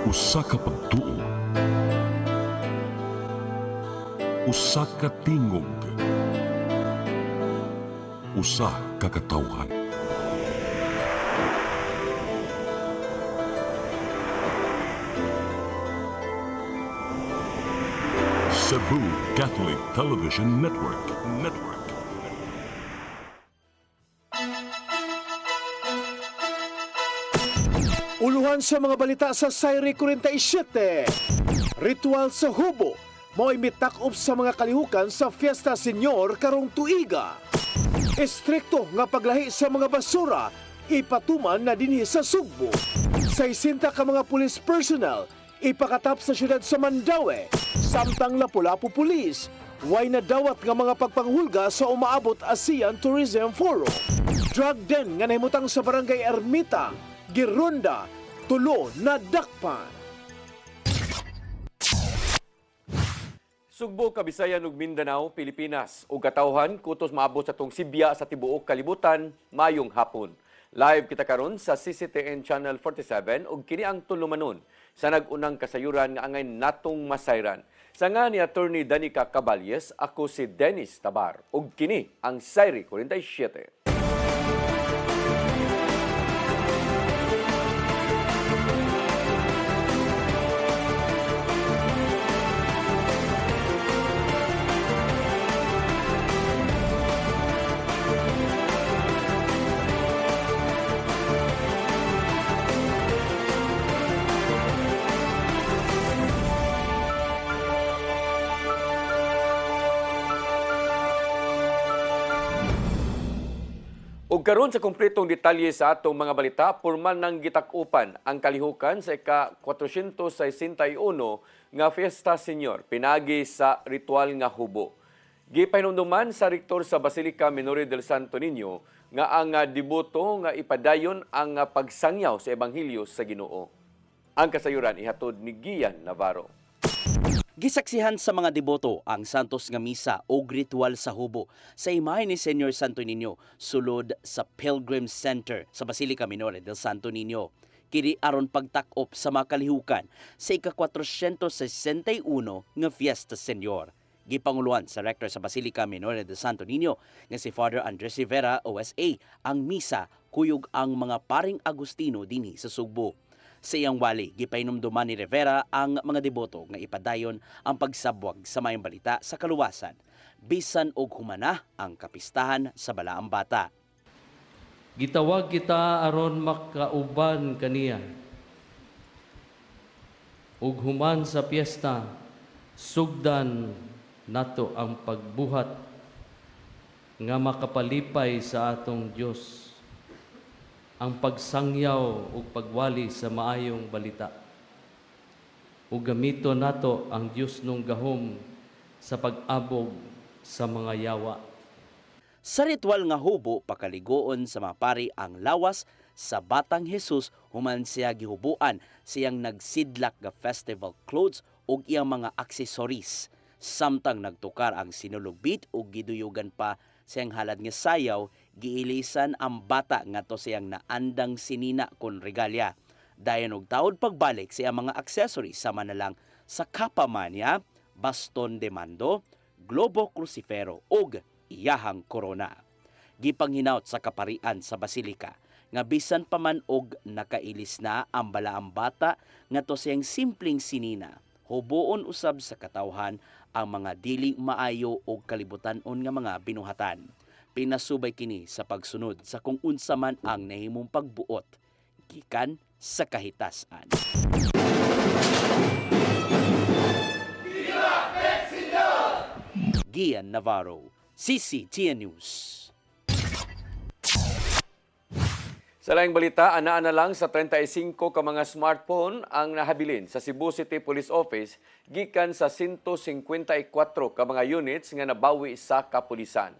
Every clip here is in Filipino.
Usa ka pagtuo, usa ka tingog, usa ka katawhan. Cebu Catholic Television Network. Uluhan sa mga balita sa Sayri 47. Ritual sa Hubo. Mo'y mitak-op sa mga kalihukan sa Fiesta Senior karong tuiga. Estrikto nga paglahi sa mga basura, ipatuman na dinhi sa Sugbo. 60 ka mga police personnel, ipakatap sa syudad sa Mandaue. Samtang Lapu-Lapu Police, way na dawat nga mga pagpanghulga sa umaabot ASEAN Tourism Forum. Drug den nga nahimutang sa Barangay Ermita, Gironda, tulo na dakpan. Sugbo, Kabisayan ug Mindanao, Pilipinas ug katawhan kutos maabot sa tong Sibya sa tibuok kalibutan mayong hapon. Live kita karon sa CCTN Channel 47 ug kini ang tulumanon sa nag-unang kasayuran nga angay natong masayran. Sa nga ni Attorney Danica Caballes, ako si Dennis Tabar ug kini ang Sayri 47. Ug karon sa kumpletong detalye sa atong mga balita, pormal nang gitak-upan ang kalihukan sa ika-461 nga Fiesta Senior pinagi sa ritual nga hubo. Gipahinumduman sa rektor sa Basilica Minore del Santo Niño nga ang deboto nga ipadayon ang pagsangyaw sa ebanghelyo sa Ginoo. Ang kasayuran ihatod ni Gian Navarro. Gisaksihan sa mga deboto ang Santos nga Misa o ritual sa hubo sa imahe ni Senior Santo Niño sulod sa Pilgrim Center sa Basilica Minore del Santo Niño. Kini aron pagtak-op sa mga kalihukan sa ika-461 nga Fiesta Senior. Gipanguluan sa rector sa Basilica Minore del Santo Niño nga si Father Andres Rivera, OSA, ang misa kuyog ang mga paring Agustino dinhi sa Sugbo. Sa iyang wali, gipahinumduman ni Rivera ang mga deboto nga ipadayon ang pagsabwag sa mayang balita sa kaluwasan, bisan og humana ang kapistahan sa balaang bata. Gitawag kita aron makauban kaniya. Ug human sa piyesta, sugdan nato ang pagbuhat nga makapalipay sa atong Dios, ang pagsangyaw ug pagwali sa maayong balita. Ug gamito nato ang Dios nung gahom sa pag-abog sa mga yawa. Sa ritual nga hubo, pakaligoon sa mga pari ang lawas sa Batang Jesus human siya gihubuan siyang nagsidlak nga festival clothes ug iyang mga aksesoris. Samtang nagtukar ang sinulugbit ug giduyugan pa siyang halad nga sayaw, giilisan ang bata ngadto siyang naandang sinina kon regalya. Dayon og taod pagbalik siya mga accessories sama na lang sa kapamanya, baston de mando, globo crucifero ug iyahang korona. Gipanghinaut sa kaparian sa basilika nga bisan pa man og nakailis na ang balaang bata ngadto siyang simpleng sinina, huboon usab sa katawhan ang mga dili maayo o kalibutan-on nga mga binuhatan. Pinasubay kini sa pagsunod sa kung unsa man ang nahimong pagbuot gikan sa kahitasan. Gian Navarro, CCTN News. Sa laing balita, anaa na lang sa 35 ka mga smartphone ang nahabilin sa Cebu City Police Office gikan sa 154 ka mga units nga nabawi sa kapulisan.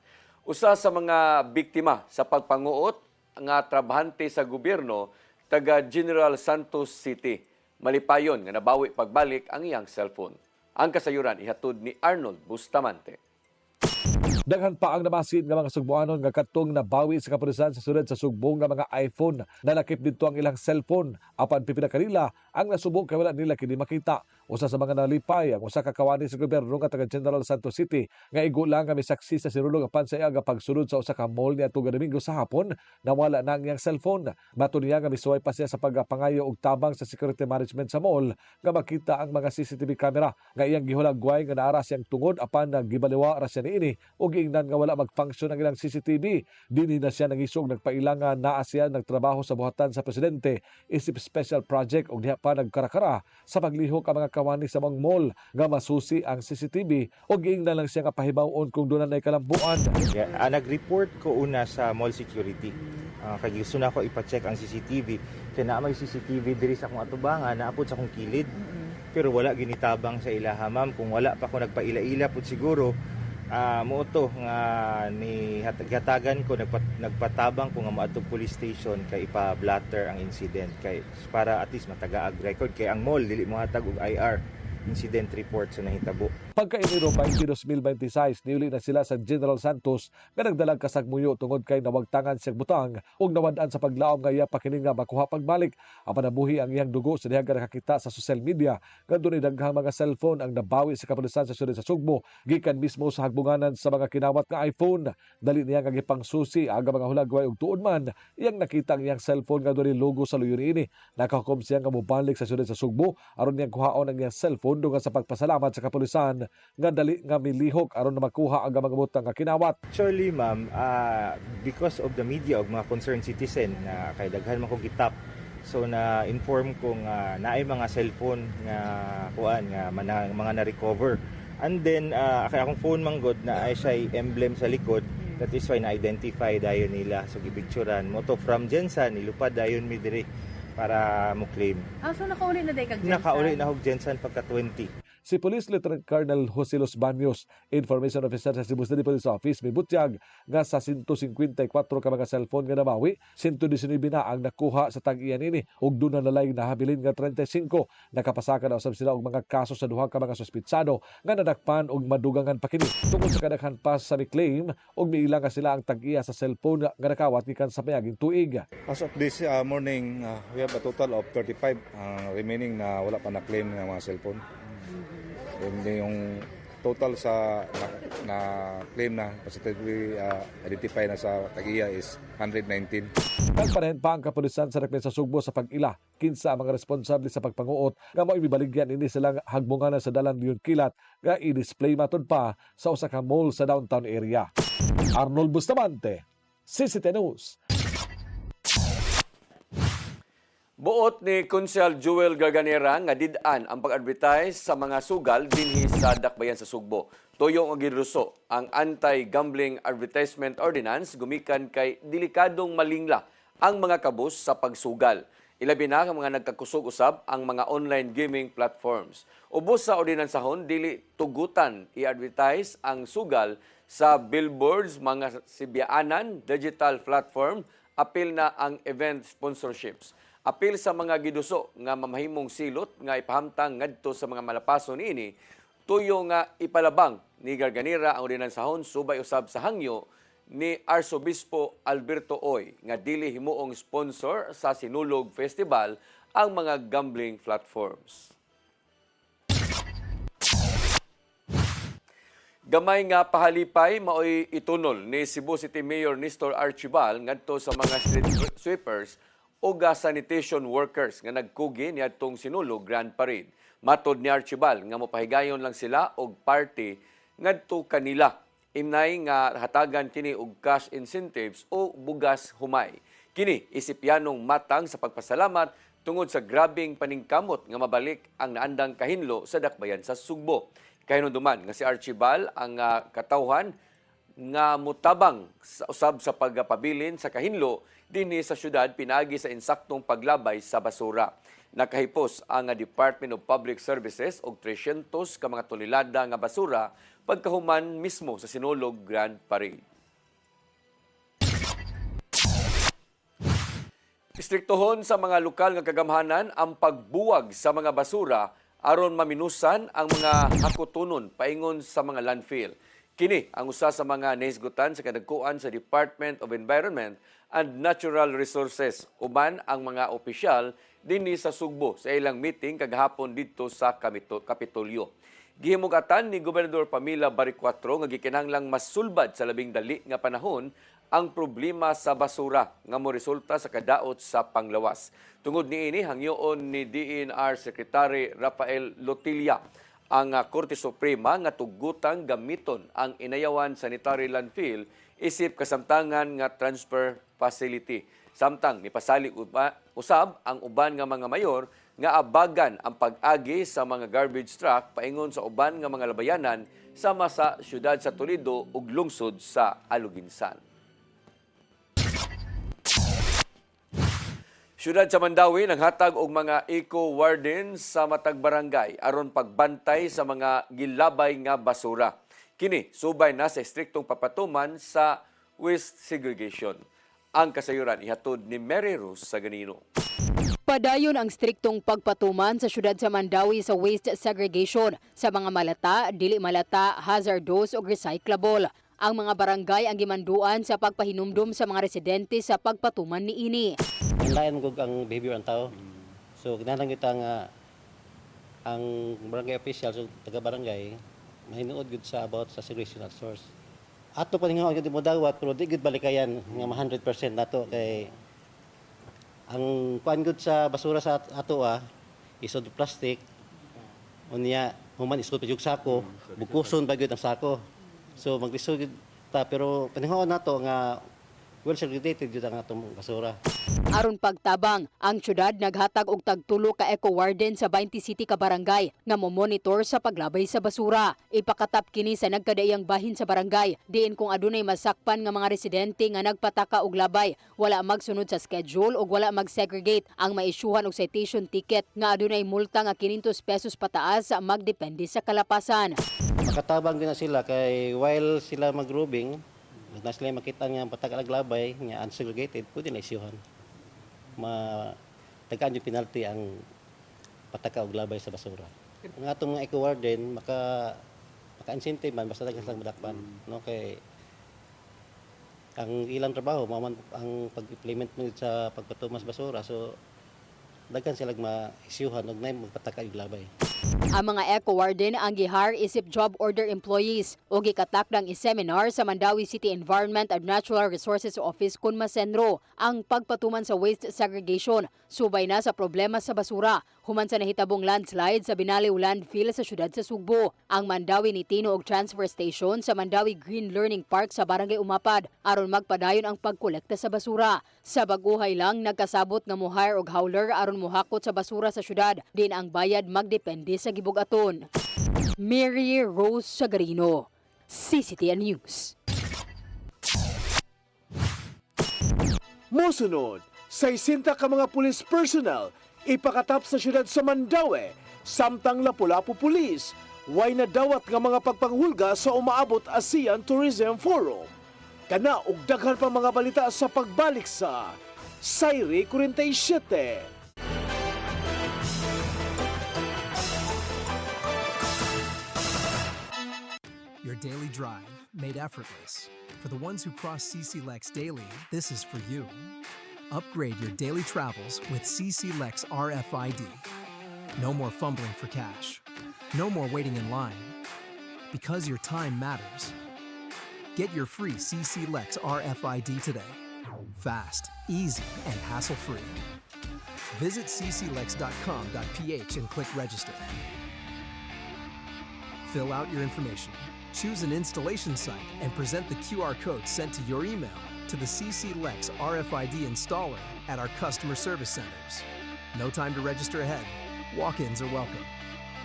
Usa sa mga biktima sa pagpanguot nga trabahante sa gobyerno taga General Santos City. Malipayon nga nabawi pagbalik ang iyang cellphone. Ang kasayuran ihatod ni Arnold Bustamante. Daghan pa ang namasid nga mga Sugboanon nga katong nabawi sa kapulisan sa sulod sa sugbong nga mga iPhone. Nalakip dito ang ilang cellphone. Apan pipila kanila ang nasubok kay wala nila kini makita. Usa sa mga nalipay ang usa ka kawani sa gobyerno nga taga General Santos City nga igo lang nga may saksi sa sinulog apan sa iya nga pagsulod sa usa ka mall niadto nga Domingo sa hapon nawala na ang iyang cellphone. Mato niya nga misuway pa siya sa pagpangayo og tabang sa security management sa mall nga makita ang mga CCTV camera nga iyang gihulagway nga naara siyang tungod apan nagibaliwa ra siya niini ug giingnan nga wala mag-function ang ilang CCTV. Dinhi na siya nangisog nagpailangan naa siya nagtrabaho sa buhatan sa presidente isip special project ug diha pa nagkarakara sa paglihok ang mga kawani sa mga mall nga masusi ang CCTV ug giingnan lang siya nga pahibawon kung doon na kalambuan. Nag-report ko una sa mall security. Kaya gusto na ako ipacheck ang CCTV. Kaya na may CCTV diri sa akong atubangan, naapod sa akong kilid. Pero wala ginitabang sa ilaha, ma'am. Kung wala pa ako nagpaila-ila po siguro, mo to nga ni hatagan ko nagpatabang ko nga moadtong police station kay ipa-blatter ang incident kay para at least mataga ag record kay ang mall dili mo hatag og IR incident report sa nahitabo. Pagka Enero 20, 2026, niuli na sila sa General Santos nga nagdalag kasagmuyo tungod kay nawagtangan siyang butang ug nawad-an sa paglaom nga iya pa kini nga makuha pagbalik. Apan nabuhi ang iyang dugo sa diha nga nakakita sa social media nga dunay daghang mga cellphone ang nabawi sa kapulisan sa siyudad sa Sugbo gikan mismo sa hagbunganan sa mga kinawat nga iPhone. Dali niya nga gipangsusi ang mga hulagway ug tuod man iyang nakita ang iyang cellphone nga dunay logo sa luyo niini. Nakahukom siya nga mobalik sa siyudad sa Sugbo aron niyang kuhaon ang iyang cellphone dungan sa pagpasalamat sa kapulisan nga dali nga milihok aron na makuha ang mga butang nga kinawat. Actually, ma'am, because of the media og mga concerned citizen na kay daghan man ko gitap. So na-inform ko nga naay mga cellphone nga kuan nga mga na-recover. And then kay akong phone man god na ay siya emblem sa likod. That is why na-identify dayon nila. So gipicturean mo to from Jensen nilupad dayon mi diri para mo claim. So nakauli na day kag Jensen? Nakauli na hog Jensen pagka 20. Si Police Lieutenant Colonel Jose Los Baños, Information Officer sa Cebu City Police Office, may butyag nga sa 154 ka mga cellphone nga nabawi, 119 na ang nakuha sa tag-iyan ini ug doon na nalay nahabilin nga 35. Nakapasaka na usab sila og mga kaso sa duha ka mga suspitsado nga nadakpan og madugangan pa kini tungod sa kadaghan pa sa mi-claim ug miilang nga sila ang tag-iya sa cellphone nga nakawat gikan sa mayaging tuig. As of this morning, we have a total of 35 remaining na wala pa na-claim ng mga cellphone. And yung total sa na claim na positively identify na sa tag-iya is 119. Nagpanahin pa ang kapulisan sa Repensa Sugbo sa pag-ila. Kinsa ang mga responsable sa pagpanguot nga mao ibibaligyan ini silang hagbungan sa dalan Leon Kilat nga i-display matod pa sa usa ka mall sa downtown area. Arnold Bustamante, CCTV News. Buot ni Konsehal Joel Garganera nga did-an ang pag-advertise sa mga sugal dinhi sa Dakbayan sa Sugbo. Tuyong og giruso ang Anti-Gambling Advertisement Ordinance gumikan kay delikadong malingla ang mga kabus sa pagsugal. Ilabi na ang mga nagkakusog usab ang mga online gaming platforms. Ubos sa ordinansahon dili tugutan i-advertise ang sugal sa billboards, mga sibyaanan, digital platform, apil na ang event sponsorships. Apil sa mga giduso nga mamahimong silot nga ipahamtang ngadto sa mga malapason niini, tuyo nga ipalabang ni Garganera ang ordinansahon subay usab sa hangyo ni Arsobispo Alberto Oy nga dili himuong sponsor sa Sinulog Festival ang mga gambling platforms. Gamay nga pahalipay maoy itunol ni Cebu City Mayor Nestor Archibal ngadto sa mga street sweepers o sanitation workers nga nagkugi niadtong Sinulog Grand Parade. Matod ni Archibal nga mopahigayon lang sila og party ngadto kanila. Imnay nga hatagan kini og cash incentives o bugas humay. Kini isipyanong matang sa pagpasalamat tungod sa grabing paningkamot nga mabalik ang naandang kahinlo sa Dakbayan sa Sugbo. Kahinunduman nga si Archibal ang katawhan nga mutabang sa usab sa pagpabilin sa kahinlo dinhi sa syudad pinagi sa insaktong paglabay sa basura. Nakahipos ang Department of Public Services og 300 ka mga tonelada nga basura pagkahuman mismo sa Sinulog Grand Parade. Istriktohon sa mga lokal nga kagamhanan ang pagbuwag sa mga basura aron maminusan ang mga hakutunon paingon sa mga landfill. Kini ang usa sa mga nahisgutan sa kadagkuan sa Department of Environment and Natural Resources uban ang mga opisyal dinhi sa Sugbo sa ilang meeting kagahapon didto sa Kapitolyo. Gihimugatan ni Gobernador Pamela Baricuatro nga gikinahanglang mas sulbad sa labing dali nga panahon ang problema sa basura nga moresulta sa kadaot sa panglawas. Tungod niini hangyoon ni DENR Secretary Rafael Lotilla ang Korte Suprema nga tugutang gamiton ang Inayawan Sanitary Landfill isip kasamtangan nga transfer facility. Samtang nipasalig usab ang uban nga mga mayor nga abagan ang pag-agi sa mga garbage truck paingon sa uban nga mga labayanan sama sa siyudad sa Toledo ug lungsod sa Aluginsan. Siyudad sa Mandawi naghatag og mga eco-wardens sa matag barangay aron pagbantay sa mga gilabay nga basura. Kini subay na sa estriktong papatuman sa waste segregation. Ang kasayuran ihatod ni Mary Rose Saganino. Padayon ang striktong pagpatuman sa syudad sa Mandawi sa waste segregation sa mga malata, dili malata, hazardous o recyclable. Ang mga barangay ang gimanduan sa pagpahinumdum sa mga residente sa pagpatuman niini. Lain gug ang behavior ang tao. So kinahanglan kita nga ang barangay official so taga barangay mahinuod gud sa about sa segregation at source. Ato pa nga gud mo dawat pero di gud balikayan nga 100% nato kay ang kuan gud sa basura sa ato isod plastic unya human isod pa sako bukuson ba gud ang sako. So maglisod ta pero panahon nato nga well segregated jud ang atong basura. Aron pagtabang, ang syudad naghatag og tagtulo ka eco-warden sa 20 city ka barangay nga mo-monitor sa paglabay sa basura. Ipakatap kini sa nagkadaiyang bahin sa barangay, diin kung adunay masakpan nga mga residente nga nagpataka og labay, wala magsunod sa schedule ug wala mag-segregate, ang maisyuhan og citation ticket nga adunay multa nga 500 pesos pataas magdepende sa kalapasan. Makatabang din na sila kay while sila mag-grouping, na sila makita nga patag-alaglabay nga unsegregated, pwede na isyuhan. Tagaan yung penalty ang pataka og labay sa basura. Ang atong mga eco-warden, maka-incentive man, basta dagan silang madakpan. No? Kay ang ilang trabaho, ang pag-implement mo sa pagpatumas basura, so dagan silang ma-isyuhan og magpataka og labay. Ang mga eco-warden ang gihire isip job order employees o gikatakdang i-seminar sa Mandawi City Environment and Natural Resources Office kun masenro ang pagpatuman sa waste segregation subay na sa problema sa basura human sa nahitabong landslide sa Binaliw Landfill sa siyudad sa Sugbo. Ang Mandawi nitino og transfer station sa Mandawi Green Learning Park sa Barangay Umapad aron magpadayon ang pagkolekta sa basura. Sa baguhay lang nagkasabot nga mo-hire og hauler aron mohakot sa basura sa siyudad, din ang bayad magdepende sa gibugaton. Mary Rose Sagarino, CCTN News. Mosunod, 60 ka mga police personnel ipakatap sa siyudad sa Mandawi, samtang Lapu-Lapu Police, way na dawat nga mga pagpanghulga sa umaabot ASEAN Tourism Forum. Kana og daghan pa mga balita sa pagbalik sa Sayri 47. Your daily drive made effortless. For the ones who cross CC Lex daily, this is for you. Upgrade your daily travels with CC Lex RFID. No more fumbling for cash. No more waiting in line. Because your time matters. Get your free CC Lex RFID today. Fast, easy, and hassle-free. Visit cclex.com.ph and click register. Fill out your information. Choose an installation site and present the QR code sent to your email to the CC Lex RFID installer at our customer service centers. No time to register ahead. Walk-ins are welcome.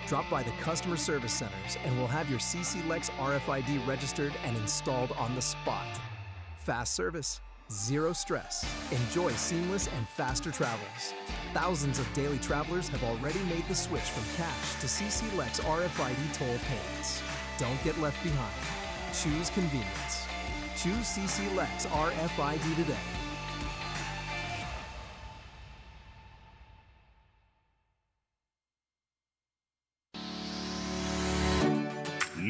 Drop by the customer service centers and we'll have your CC Lex RFID registered and installed on the spot. Fast service, zero stress. Enjoy seamless and faster travels. Thousands of daily travelers have already made the switch from cash to CC Lex RFID toll payments. Don't get left behind. Choose convenience. Choose CC Lex RFID today.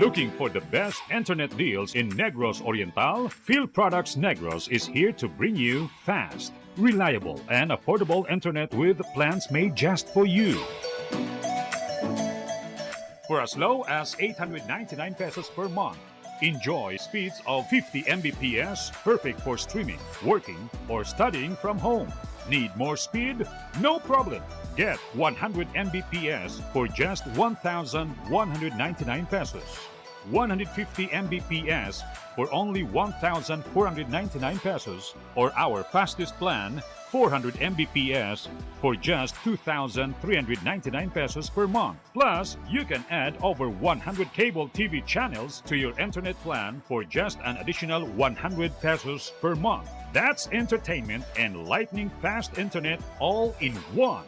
Looking for the best internet deals in Negros Oriental? Field Products Negros is here to bring you fast, reliable, and affordable internet with plans made just for you. For as low as 899 pesos per month, enjoy speeds of 50 Mbps, perfect for streaming, working, or studying from home. Need more speed? No problem. Get 100 Mbps for just 1,199 pesos. 150 Mbps for only 1,499 pesos, or our fastest plan, 400 Mbps for just 2,399 pesos per month. Plus, you can add over 100 cable TV channels to your internet plan for just an additional 100 pesos per month. That's entertainment and lightning fast internet all in one.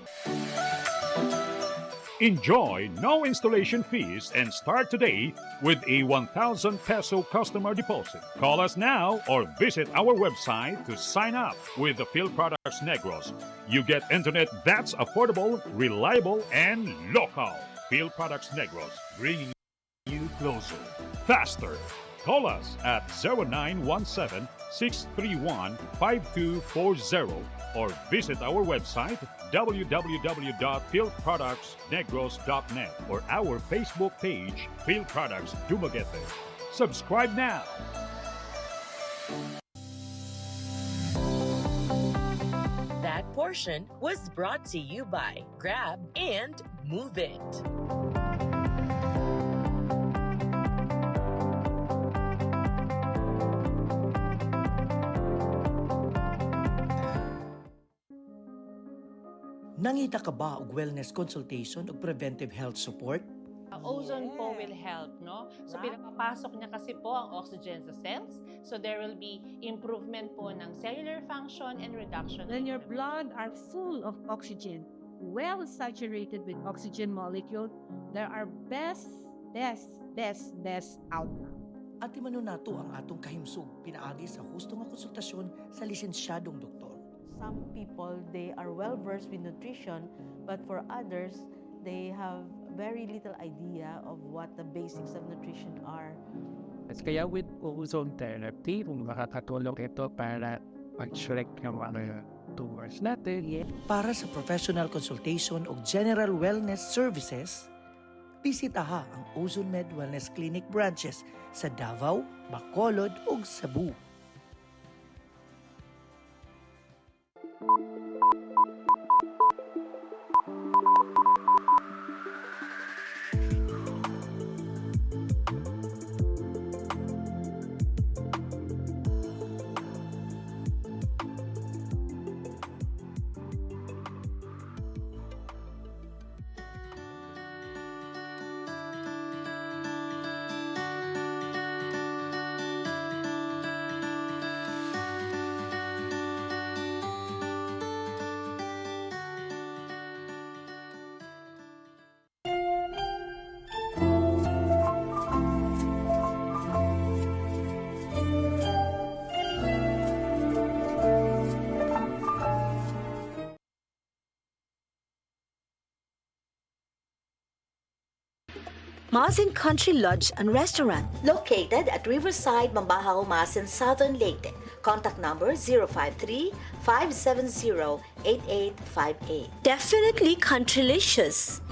Enjoy no installation fees and start today with a 1,000 peso customer deposit. Call us now or visit our website to sign up with the Field Products Negros. You get internet that's affordable, reliable, and local. Field Products Negros, bringing you closer, faster. Call us at 0917-631-5240 or visit our website www.fieldproductsnegros.net or our Facebook page, Field Products Dumaguete. Subscribe now. That portion was brought to you by Grab and Move It. Nangita ka ba og wellness consultation o preventive health support? Ozone po will help, no? So pinapapasok niya kasi po ang oxygen sa cells. So there will be improvement po ng cellular function and reduction. Then your blood are full of oxygen, well saturated with oxygen molecule. There are best outcome. At imano nato ang atong kahimsog pinaagi sa husto nga konsultasyon sa lisensyadong doktor. Some people, they are well versed with nutrition, but for others, they have very little idea of what the basics of nutrition are. Kaya with ozone therapy, makakatulong ito para mag-shrek yung mga tumors natin. Para sa professional consultation o general wellness services, bisitaha ang Ozone Med Wellness Clinic branches sa Davao, Bacolod ug Cebu. Masin Country Lodge and Restaurant, located at Riverside, Mambahaw, Masin, Southern Leyte. Contact number 053-570-8858. Definitely countrylicious.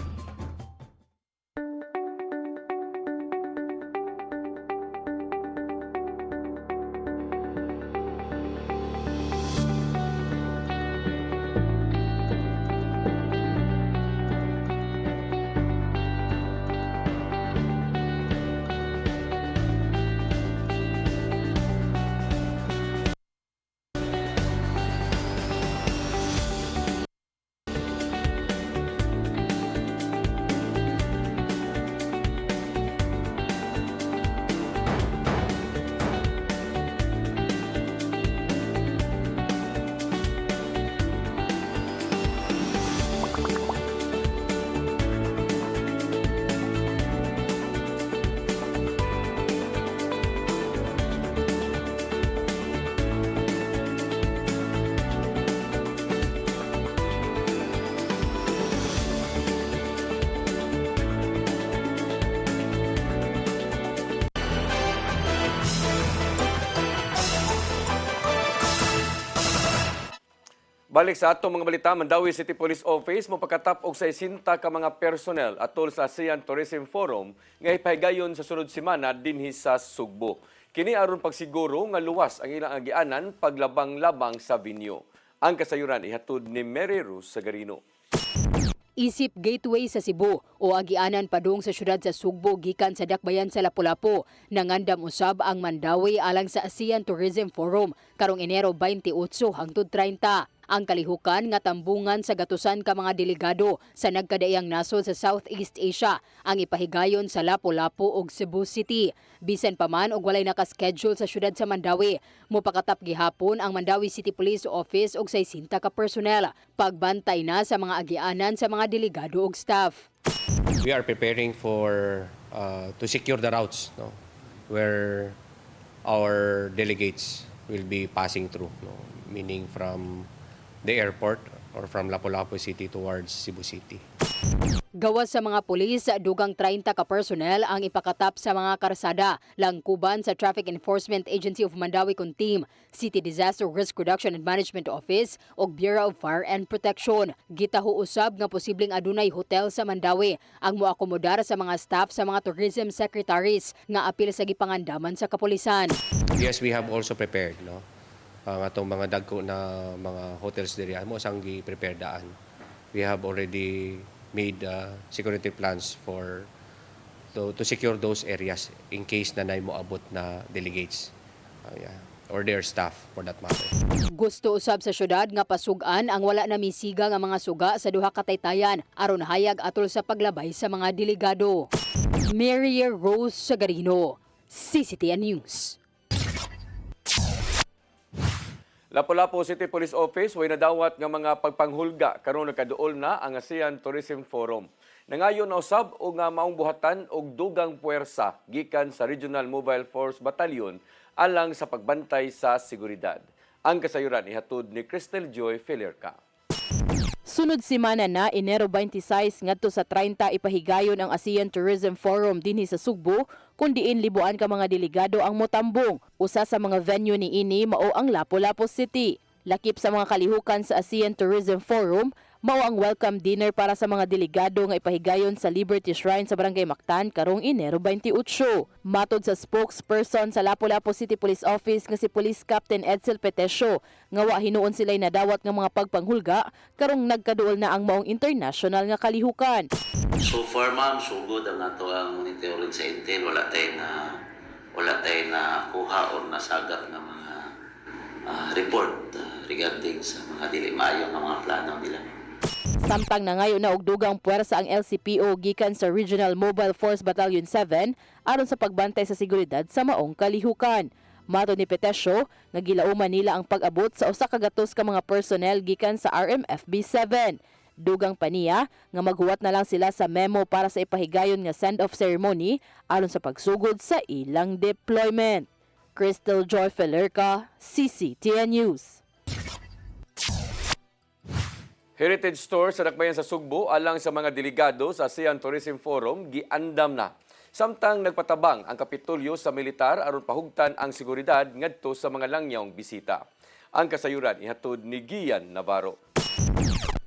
Balik sa atong mga balita, Mandawi City Police Office mopakatap og 60 ka mga personnel atol sa ASEAN Tourism Forum nga ipahigayon sa sunod semana dinhi sa Sugbo. Kini aron pagsiguro nga luwas ang ilang agianan paglabang-labang sa venue. Ang kasayuran ihatod ni Mary Rose Sagarino. Isip gateway sa Cebu o agianan padung sa syudad sa Sugbo gikan sa dakbayan sa Lapu-Lapu. Nangandam usab ang Mandawi alang sa ASEAN Tourism Forum karong Enero 28 hangtod 30. Ang kalihukan nga tambungan sa gatusan ka mga delegado sa nagkadaiyang nasod sa Southeast Asia ang ipahigayon sa Lapu-Lapu ug Cebu City. Bisan pa man og walay naka-schedule sa syudad sa Mandawi, mopakatap gihapon ang Mandawi City Police Office og 60 ka personnel. Pagbantay na sa mga agianan sa mga delegado ug staff. We are preparing for to secure the routes, no, where our delegates will be passing through, no, meaning from the airport or from Lapu-Lapu City towards Cebu City. Gawas sa mga pulis, dugang 30 ka personnel ang ipakatap sa mga karsada, langkuban sa Traffic Enforcement Agency of Mandawi kun team, City Disaster Risk Reduction and Management Office ug Bureau of Fire and Protection. Gitaho usab nga posibleng adunay hotel sa Mandawi ang moakomodar sa mga staff sa mga tourism secretaries nga apil sa gipangandaman sa kapulisan. Yes, we have also prepared, no, ang atong mga dagko na mga hotels diri amo sang gi-prepare daan. We have already made security plans for to secure those areas in case na nay moabot na delegates or their staff for that matter. Gusto usab sa syudad nga pasugan ang wala na misiga nga mga suga sa duha ka taytayan aron hayag atol sa paglabay sa mga delegado. Mary Rose Sagarino, CCTN News. Lapu-Lapu City Police Office way nadawat nga mga pagpanghulga karon nakaduol na ang ASEAN Tourism Forum. Nangayon na usab og nga maong buhatan og dugang puwersa gikan sa Regional Mobile Force Battalion alang sa pagbantay sa seguridad. Ang kasayuran ihatod ni Crystal Joy Felerca. Sunod semana na, Enero 26 ngadto sa 30 ipahigayon ang ASEAN Tourism Forum dinhi sa Sugbo, kundiin libuan ka mga delegado ang motambong. Usa sa mga venue ni ini mao ang Lapu-Lapu City. Lakip sa mga kalihukan sa ASEAN Tourism Forum, mao ang welcome dinner para sa mga delegado nga ipahigayon sa Liberty Shrine sa Barangay Mactan karong Enero 28. Matod sa spokesperson sa Lapu-Lapu City Police Office nga si Police Captain Edsel Petesio, nga wa hinuon sila'y nadawat nga mga pagpanghulga karong nagkaduol na ang maong international nga kalihukan. So far ma'am, so good ang ato ang monitoring sa intel. Wala tayo na kuha o nasagat ng mga report regarding sa mga dili maayo nga mga plano nila. Samtang na ngayon na og dugang puwersa ang LCPO gikan sa Regional Mobile Force Battalion 7 aron sa pagbantay sa seguridad sa maong kalihukan. Matod ni Petesio, nga gilauman nila ang pag-abot sa usa ka gatos ka mga personnel gikan sa RMFB 7. Dugang pa niya nga maghuwat na lang sila sa memo para sa ipahigayon nga send-off ceremony aron sa pagsugod sa ilang deployment. Crystal Joy Felerca, CCTN News. Heritage Store sa dakbayan sa Sugbo alang sa mga delegado sa ASEAN Tourism Forum giandam na. Samtang nagpatabang ang Kapitolyo sa militar aron pahugtan ang seguridad ngadto sa mga langyawng bisita. Ang kasayuran ihatod ni Gian Navarro.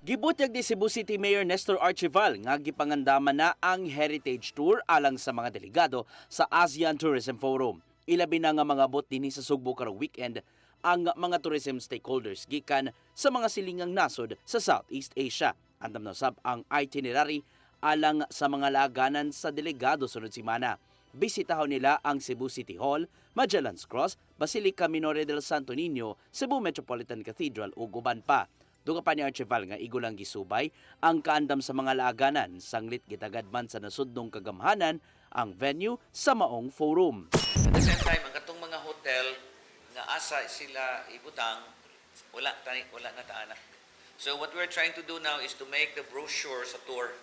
Gibutyag ni Cebu City Mayor Nestor Archival nga gipangandaman na ang Heritage Tour alang sa mga delegado sa ASEAN Tourism Forum. Ilabi na nga mga bot dinhi sa Sugbo karong weekend ang mga tourism stakeholders gikan sa mga silingang nasod sa Southeast Asia. Andam na sab ang itinerary alang sa mga laganan sa delegado sunod semana. Bisitahon nila ang Cebu City Hall, Magellan's Cross, Basilica Minore del Santo Niño, Cebu Metropolitan Cathedral ug uban pa. Duga pa ni Archival nga igulang gisubay ang kaandam sa mga laganan sanglit gitagadman sa nasudnong kagamhanan ang venue sa maong forum. At the same time, ang katong mga hotel nga asa sila ibutang, wala na taana. So what we're trying to do now is to make the brochure sa tour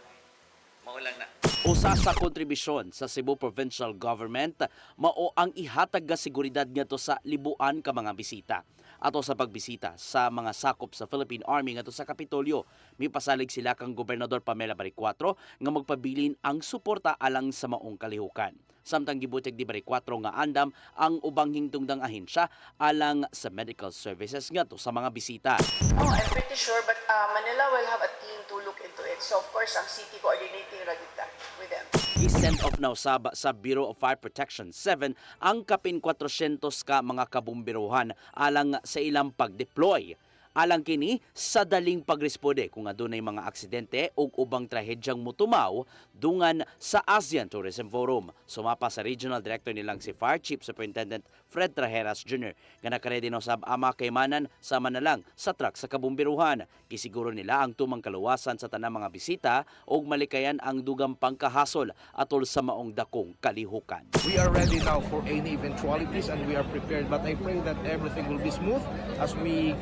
maulang na. Usa sa kontribusyon sa Cebu Provincial Government mao ang ihatag nga seguridad ngadto sa libuan ka mga bisita. Ato sa pagbisita sa mga sakop sa Philippine Army ngadto sa Kapitolyo, mipasalig sila kang Gobernador Pamela Baricuatro nga magpabilin ang suporta alang sa maong kalihukan. samtang gibutyag di bari 4 nga andam ang ubang hingtungdang ahensya alang sa medical services ngadto sa mga bisita. Oh, I'm pretty sure, but Manila will have a team to look into it. So of course, ang city coordinating ragita with them. I-send off now sa Bureau of Fire Protection 7 ang kapin 400 ka mga kabumbiruhan alang sa ilang pag-deploy. Alang kini sa daling pagresponde kung adunay mga aksidente o ubang trahedyang mutumaw dungan sa ASEAN Tourism Forum. Sumapa sa Regional Director nilang si Fire Chief Superintendent Fred Trajeras Jr. nga nakaredy no sab ama kaymanan sama na lang sa truck sa kabumbiruhan. Kisiguro nila ang tumang kaluwasan sa tanang mga bisita ug malikayan ang dugang pangkahasol atol sa maong dakong kalihukan. We are ready now for any eventualities and we are prepared, but I pray that everything will be smooth as we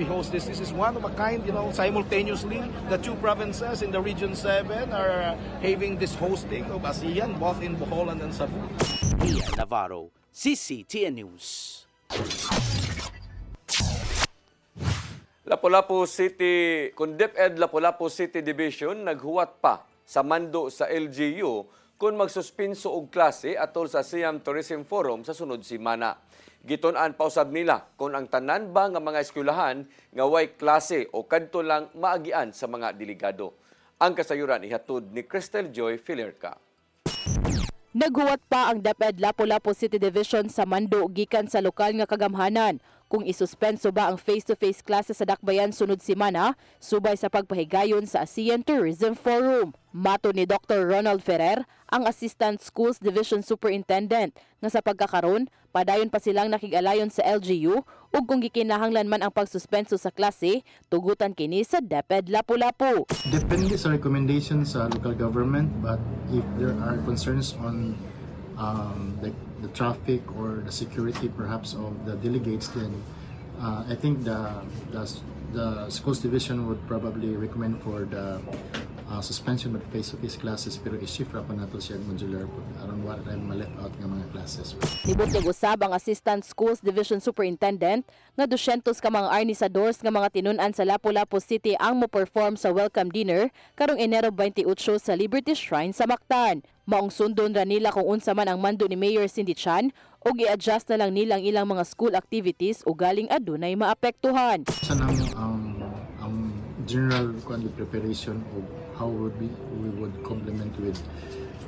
host this. This is one of a kind, simultaneously the two provinces in the Region 7 are having this hosting of ASEAN, both in Bohol and Cebu. Ian Navarro, CCTN News. Lapu-Lapu City, kung DepEd Lapu-Lapu City Division naghuwat pa sa mando sa LGU kung magsuspinso og klase atol sa Siam Tourism Forum sa sunod semana. Gitun-an pausab nila kung ang tanan ba nga mga eskwelahan nga way klase o kadto lang maagian sa mga delegado. Ang kasayuran ihatod ni Cristel Joy Filerca. Naghuwat pa ang DepEd Lapu-Lapu City Division sa mando gikan sa lokal nga kagamhanan kung isuspenso ba ang face-to-face classes sa dakbayan sunod semana subay sa pagpahigayon sa ASEAN Tourism Forum. Mato ni Dr. Ronald Ferrer, ang Assistant Schools Division Superintendent, nga sa pagkakaron, padayon pa silang nakig-alayon sa LGU ug kung gikinahanglan man ang pagsuspenso sa klase, tugutan kini sa DepEd Lapu-Lapu. Depende sa recommendation sa local government, but if there are concerns on the traffic or the security perhaps of the delegates, then I think the schools division would probably recommend for the suspension of face-to-face classes, pero i-shift ra pa nato siya modular aron wala tayong ma-left out nga mga classes. Nibutyag usab ang Assistant Schools Division Superintendent nga 200 ka mga arnisadors nga mga tinun-an sa Lapu-Lapu City ang mo-perform sa welcome dinner karong Enero 28 sa Liberty Shrine sa Mactan. Maong sundon ra nila kung unsa man ang mando ni Mayor Cindy Chan ug i-adjust na lang nilang ilang mga school activities o galing adunay maapektuhan. Sa nang ang general preparation of how we would complement with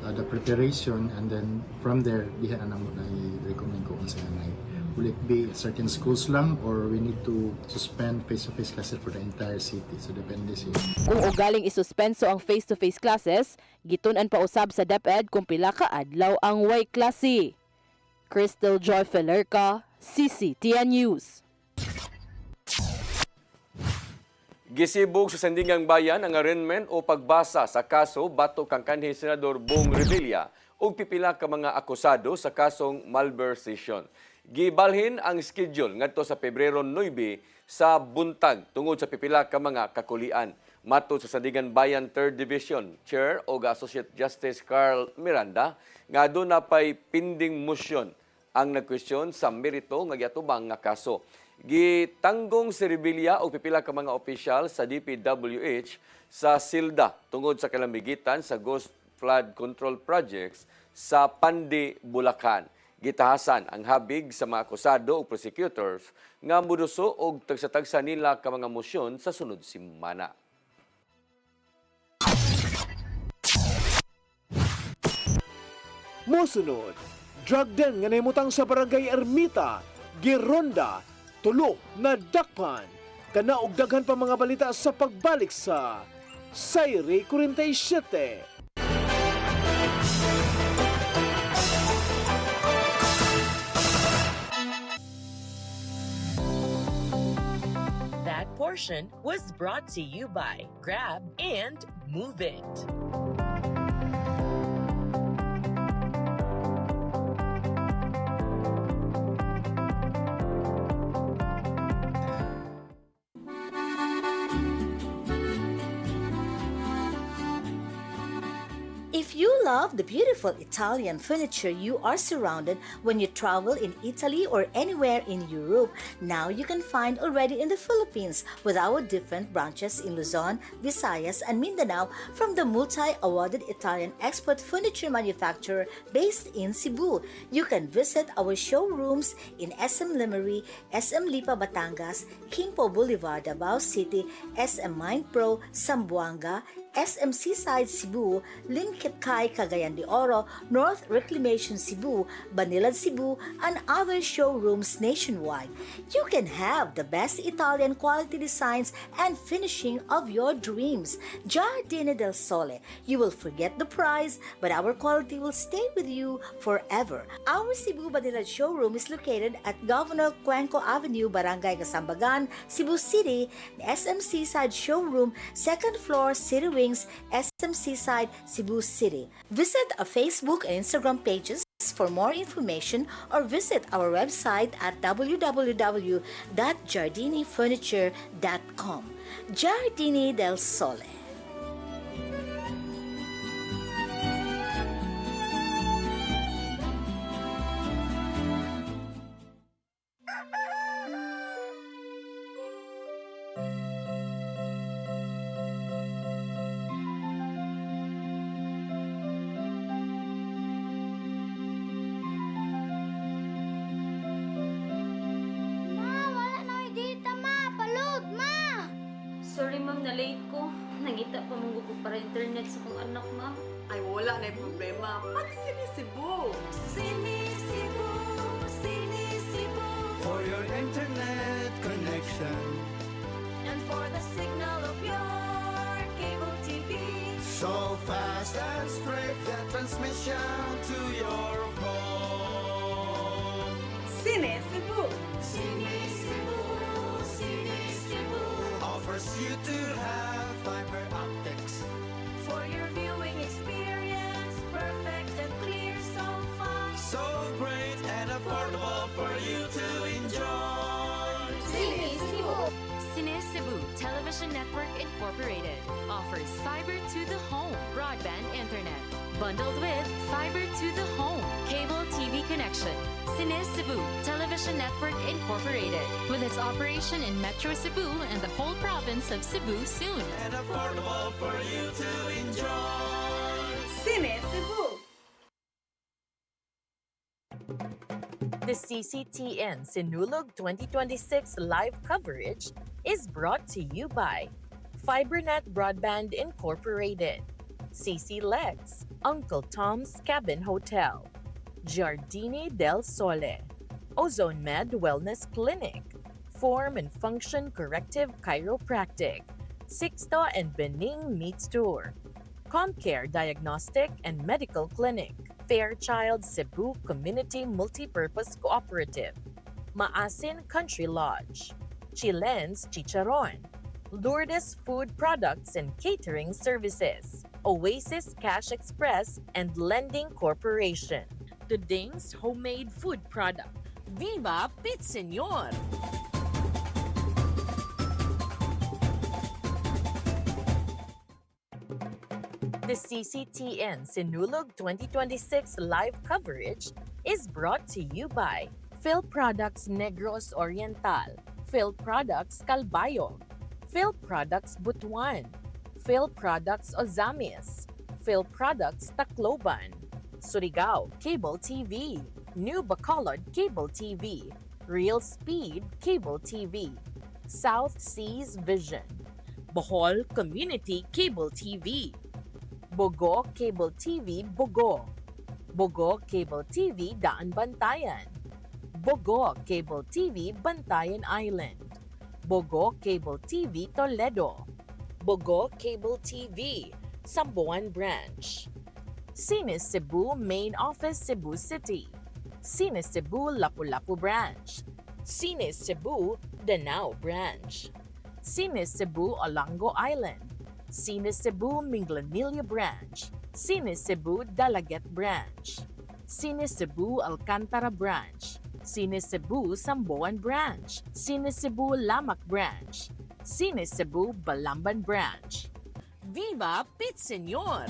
the preparation, and then from there diha na namo na i-recommend ko kung saan ay will it be certain schools lang or we need to suspend face-to-face classes for the entire city, so depende siya. Kung ugaling isuspenso ang face-to-face classes, gitun-an pa usab sa DepEd kung pila ka adlaw ang way klase. Cristel Joy Filerca, CCTN News. Gisibog sa Sandingang Bayan ang arraignment o pagbasa sa kaso batok kang kanhi Senador Bong Revilla ug pipila ka mga akusado sa kasong malversation. Gibalhin ang schedule ngadto sa Pebrero 9 sa buntag tungod sa pipila ka mga kakulian. Matud sa Sandingan Bayan 3rd Division Chair o Associate Justice Carl Miranda nga aduna pay pending motion ang nagkwestiyon sa merito nga giatubang nga kaso. Gitanggong si Revilla o pipila ka mga opisyal sa DPWH sa Silda tungod sa kalambigitan sa Ghost Flood Control Projects sa Pandi, Bulacan. Gitahasan ang habig sa mga akusado o prosecutors nga muduso og tagsa-tagsa nila ka mga mosyon sa sunod semana. Mosunod, drug den nga nahimutang sa Barangay Ermita, Gironda, tulo na dakpan. Kana og daghan pa mga balita sa pagbalik sa Sayre 47. That portion was brought to you by Grab and Move It. If you love the beautiful Italian furniture you are surrounded when you travel in Italy or anywhere in Europe, now you can find already in the Philippines with our different branches in Luzon, Visayas, and Mindanao from the multi-awarded Italian export furniture manufacturer based in Cebu. You can visit our showrooms in SM Limery, SM Lipa Batangas, Quimpo Boulevard, Davao City, SM Mind Pro, Zamboanga, SM Seaside Cebu, Limkitcay, Cagayan de Oro, North Reclamation Cebu, Banilad Cebu, and other showrooms nationwide. You can have the best Italian quality designs and finishing of your dreams. Giardini del Sole. You will forget the price, but our quality will stay with you forever. Our Cebu Banilad showroom is located at Governor Cuenco Avenue, Barangay Kasambagan, Cebu City. SM Seaside Showroom, 2nd floor, City Wing, SM Seaside, Cebu City. Visit our Facebook and Instagram pages for more information or visit our website at www.giardinifurniture.com. Giardini del Sole. Sorry ma'am, na-late ko. Nangita pa mong gusto para internet sa kong anak ma'am. Ay wala na yung problema. Pag Sinisibu! Sinisibu, Sinisibu. For your internet connection. And for the signal of your cable TV. So fast and straight the transmission to your home. Sinisibu! Sinisibu, Sinisibu. Offers you to have fiber optics. For your viewing experience, perfect and clear so fast. So great and affordable for you to enjoy. Sinisibu. Sinisibu Television Network Incorporated offers fiber to the home broadband internet bundled with fiber to the home cable TV connection. Sinisibu Television Network Incorporated with its operation in Metro Cebu and the whole province of Cebu soon. And affordable for you to enjoy. Sinisibu! The CCTN Sinulog 2026 live coverage is brought to you by FiberNet Broadband Incorporated, CC Lex, Uncle Tom's Cabin Hotel, Giardini del Sole, Ozone Med Wellness Clinic, Form and Function Corrective Chiropractic, Sixto and Bening Meat Store, Comcare Diagnostic and Medical Clinic, Fairchild Cebu Community Multipurpose Cooperative, Maasin Country Lodge, Chilen's Chicharon, Lourdes Food Products and Catering Services, Oasis Cash Express and Lending Corporation, Tuding's Homemade Food Product, Viva Pit Senor! The CCTN Sinulog 2026 live coverage is brought to you by Phil Products Negros Oriental, Phil Products Calbayog, Phil Products Butuan, Phil Products Ozamis, Phil Products Tacloban, Surigao Cable TV, New Bacolod Cable TV, Real Speed Cable TV, South Seas Vision, Bohol Community Cable TV, Bogo Cable TV Bogo, Bogo Cable TV Daan Bantayan, Bogo Cable TV Bantayan Island, Bogo Cable TV Toledo, Bogo Cable TV Sambuan Branch, Cine Cebu Main Office Cebu City, Cine Cebu Lapu-Lapu Branch, Cine Cebu Danao Branch, Cine Cebu Olango Island, Cine Cebu Minglanilla Branch, Cine Cebu Dalaget Branch, Cine Cebu Alcantara Branch, Cine Cebu Samboan Branch, Cine Cebu Lamak Branch, Cine Cebu Balamban Branch. Viva Pit Senor!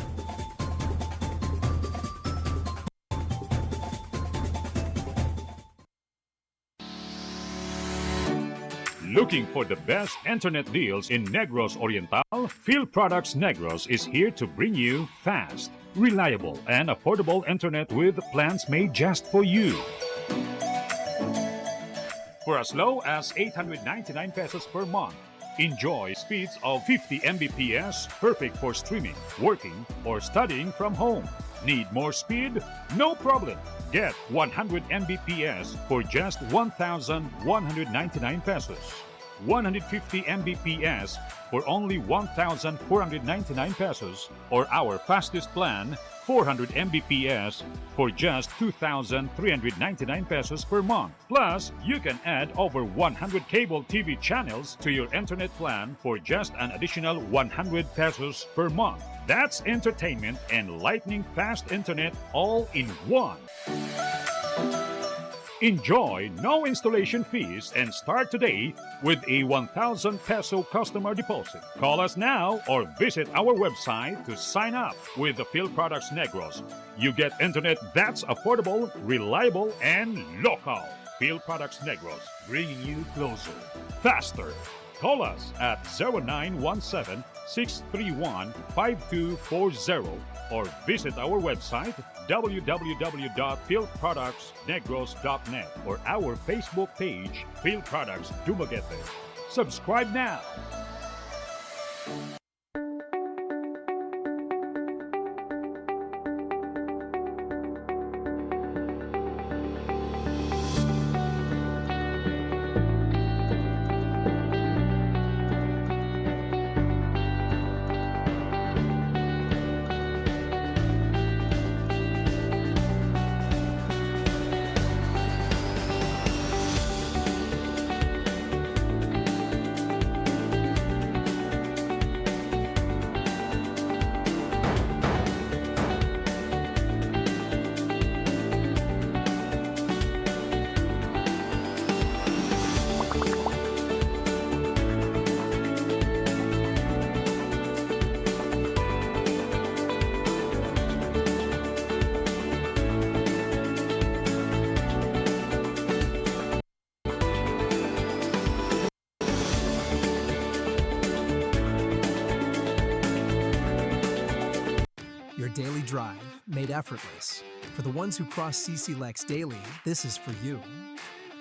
Looking for the best internet deals in Negros Oriental? Field Products Negros is here to bring you fast, reliable, and affordable internet with plans made just for you. For as low as 899 pesos per month, enjoy speeds of 50 Mbps, perfect for streaming, working, or studying from home. Need more speed? No problem. Get 100 Mbps for just 1,199 pesos. 150 Mbps for only 1,499 pesos, or our fastest plan, 400 Mbps for just 2,399 pesos per month. Plus, you can add over 100 cable TV channels to your internet plan for just an additional 100 pesos per month. That's entertainment and lightning fast internet all in one. Enjoy no installation fees and start today with a 1,000 peso customer deposit. Call us now or visit our website to sign up with the Field Products Negros. You get internet that's affordable, reliable, and local. Field Products Negros, bringing you closer, faster. Call us at 0917-631-5240 or visit our website www.fieldproductsnegros.net or our Facebook page, Field Products Dumaguete. Subscribe now. Your daily drive made effortless. For the ones who cross CC Lex daily, this is for you.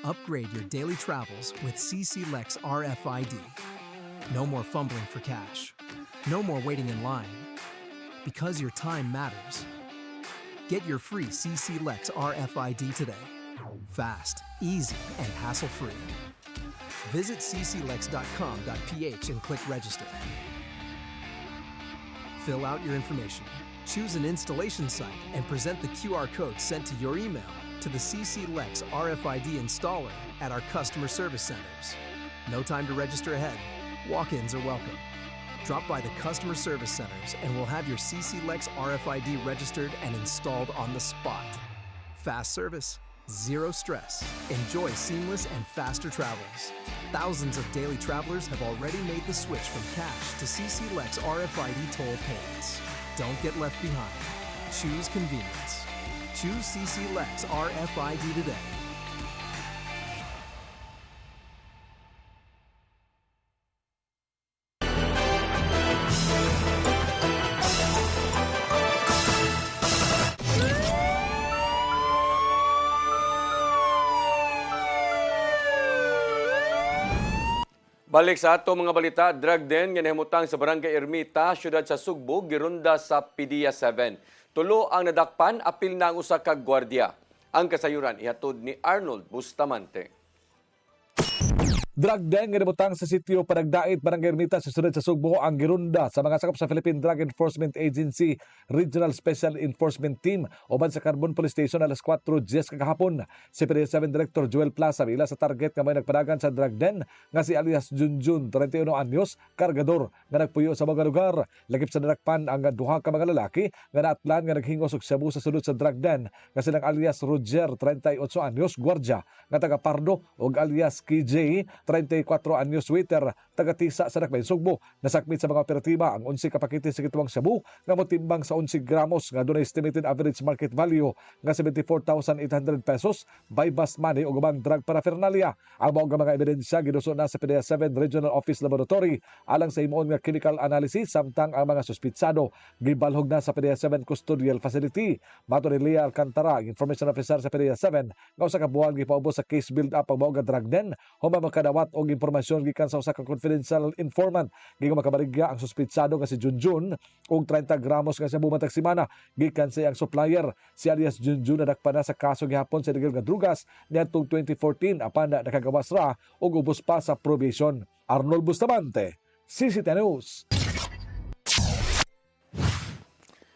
Upgrade your daily travels with CC Lex RFID. No more fumbling for cash. No more waiting in line. Because your time matters. Get your free CC Lex RFID today. Fast, easy, and hassle-free. Visit cclex.com.ph and click register. Fill out your information. Choose an installation site and present the QR code sent to your email to the CC Lex RFID installer at our customer service centers. No time to register ahead. Walk-ins are welcome. Drop by the customer service centers and we'll have your CC Lex RFID registered and installed on the spot. Fast service, zero stress. Enjoy seamless and faster travels. Thousands of daily travelers have already made the switch from cash to CC Lex RFID toll payments. Don't get left behind. Choose convenience. Choose CC Lex RFID today. Balik sa ato mga balita, drug den nga nahimutang sa Barangay Ermita, syudad sa Sugbo, girunda sa PDEA 7. Tulo ang nadakpan, apil na ang usa ka gwardiya. Ang kasayuran ihatod ni Arnold Bustamante. Drug den nga nabutang sa sitio Panagdait, Barangay Ermita sa syudad sa Sugbo ang girunda sa mga sakop sa Philippine Drug Enforcement Agency Regional Special Enforcement Team uban sa Carbon Police Station alas 4:10 kagahapon. Si PDEA 7 Director Joel Plaza bila sa target nga may nagpadagan sa drug den nga si alias Junjun, 31 anyos, kargador nga nagpuyo sa mga lugar. Lagip sa nadakpan ang duha ka mga lalaki nga naatlan nga naghingos og shabu sa sulod sa drug den nga silang alias Roger, 38 anyos, gwardya nga taga Pardo, ug alias KJ 34 anyos waiter, taga-Tisa sa Dakbayn, Sugbo. Nasakmit sa mga operatiba ang 11 kapakiti sa gituwang shabu nga motimbang sa 11 gramos nga doon estimated average market value nga 74,800 pesos by bus money o gumang drug paraphernalia. Ang mga ebidensya giduso na sa PDEA-7 Regional Office Laboratory alang sa himuon nga chemical analysis samtang ang mga suspitsado gibalhog na sa PDEA-7 Custodial Facility. Mato ni Lea Alcantara, information officer sa PDEA-7, nga usa ka buwan gipaubos sa case build-up ang mga drug den, human makadawat og impormasyon gikan sa usa ka confidential informant. Gikan makabarigya ang suspitsado nga si Junjun og 30 gramos nga siya bumatag semana gikan sa iyang supplier. Si alias Junjun nadakpa na sa kaso gihapon sa illegal nga drugas niadtong 2014 apan na nakagawas ra og ubos pa sa probation. Arnold Bustamante, CCTV News.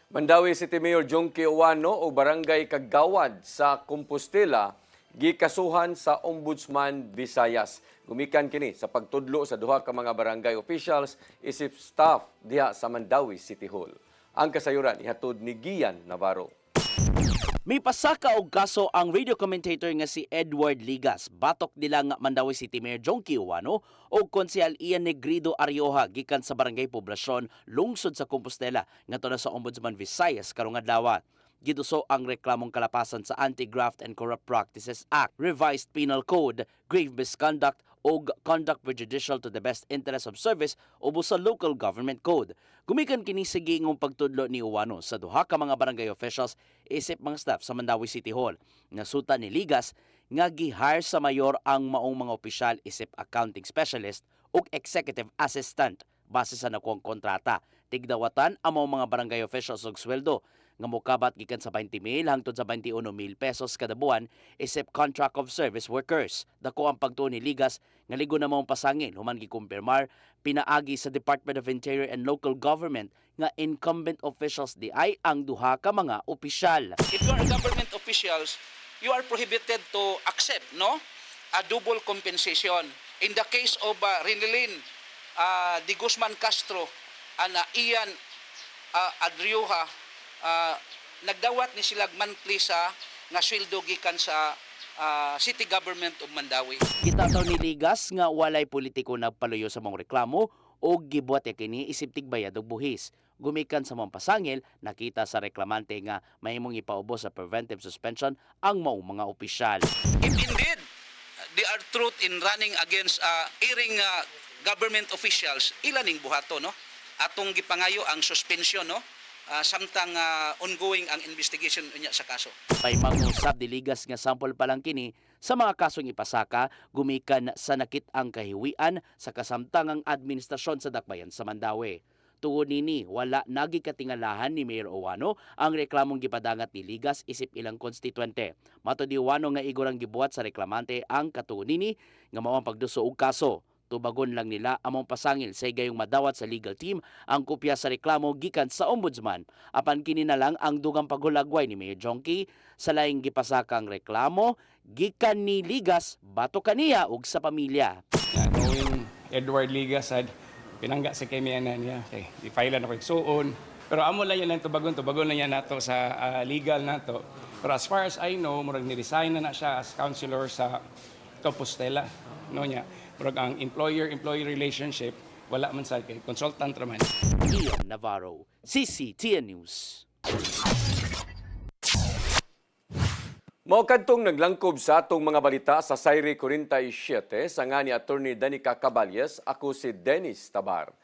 Mandawi City Mayor Jonky Uwano o Barangay Kagawad sa Compostela gikasuhan sa Ombudsman Visayas. Gumikan kini sa pagtudlo sa duha ka mga barangay officials isip staff diha sa Mandawi City Hall. Ang kasayuran ihatod ni Gian Navarro. May pasaka og kaso ang radio commentator nga si Edward Ligas. Batok nila nga Mandawi City Mayor Jonky Uwano o Konsehal Ian Negrido Arioja gikan sa Barangay Poblasyon, lungsod sa Compostela ngadto na sa Ombudsman Visayas karong adlaw. Giduso ang reklamong kalapasan sa Anti-Graft and Corrupt Practices Act, Revised Penal Code, Grave Misconduct o Conduct Prejudicial to the Best Interest of Service o sa Local Government Code. Gumikan kini sa giingong pagtudlo ni Uwano sa duha ka mga barangay officials isip mga staff sa Mandawi City Hall. Nasuta ni Ligas nga gi-hire sa mayor ang maong mga opisyal isip accounting specialist o executive assistant base sa nakuang kontrata. Tigdawatan ang mga barangay officials og sweldo nga mokabat gikan sa 20,000 hangtod sa 21,000 pesos kada buwan isip contract of service workers. Dako ang pagtuon ni Ligas nga ligo na maong pasangil human gikumpirmar pinaagi sa Department of Interior and Local Government nga incumbent officials di ay ang duha ka mga opisyal. If you are government officials, you are prohibited to accept a double compensation. In the case of Rinilin Di Guzman Castro and Ian Adrioja, nagdawat ni sila monthly sa nga sweldo gikan sa City Government of Mandawi. Gitataw ni Ligas nga walay politiko nagpaluyo sa mga reklamo o gibuhat kini isip tigbayad og buhis. Gumikan sa mga pasangil, nakita sa reklamante nga mahimong ipaubos sa preventive suspension ang maong mga opisyal. If indeed they are truth in running against airing government officials, ilaning buhato atong gipangayo ang suspension samtang ongoing ang investigation niya sa kaso. May mangusab di Ligas nga sample pa lang kini sa mga kasong ipasaka gumikan sa nakit ang kahiwian sa kasamtangang administrasyon sa dakbayan sa Mandawi. Tuod nini wala nagikatingalahan ni Mayor Uwano ang reklamong gipadangat ni Ligas isip ilang konstituente. Mato di Uwano nga igorang gibuhat sa reklamante ang katuod nini nga mao ang pagduso og kaso. Tubagon lang nila among pasangil sa gayong madawat sa legal team ang kopya sa reklamo gikan sa ombudsman. Apan kini na lang ang dugang paghulagway ni Mayor Jonky sa laing gipasakang reklamo gikan ni Ligas bato kaniya ug sa pamilya. Knowing Edward Ligas had pinangga sa kemiyanan niya, okay, i-file na ko igsuon. Pero amo lang yan ang tubagon lang yan nato sa legal nato. Pero as far as I know, murag ni-resign na siya as counselor sa Compostela. No niya. Pero ang employer-employee relationship, wala man sa kay consultant raman. Ian Navarro, CCTN News. Mao kadtong naglangkob sa atong mga balita sa Sayre 47 sa nga ni Attorney Danica Caballes, ako si Dennis Tabar.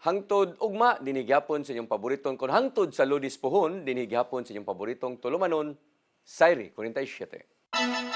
Hangtod ugma dinigyapon sa inyong paboritong kon hangtod sa Lodis Puhon dinigyapon sa inyong paboritong tulumanon, Sayre 47.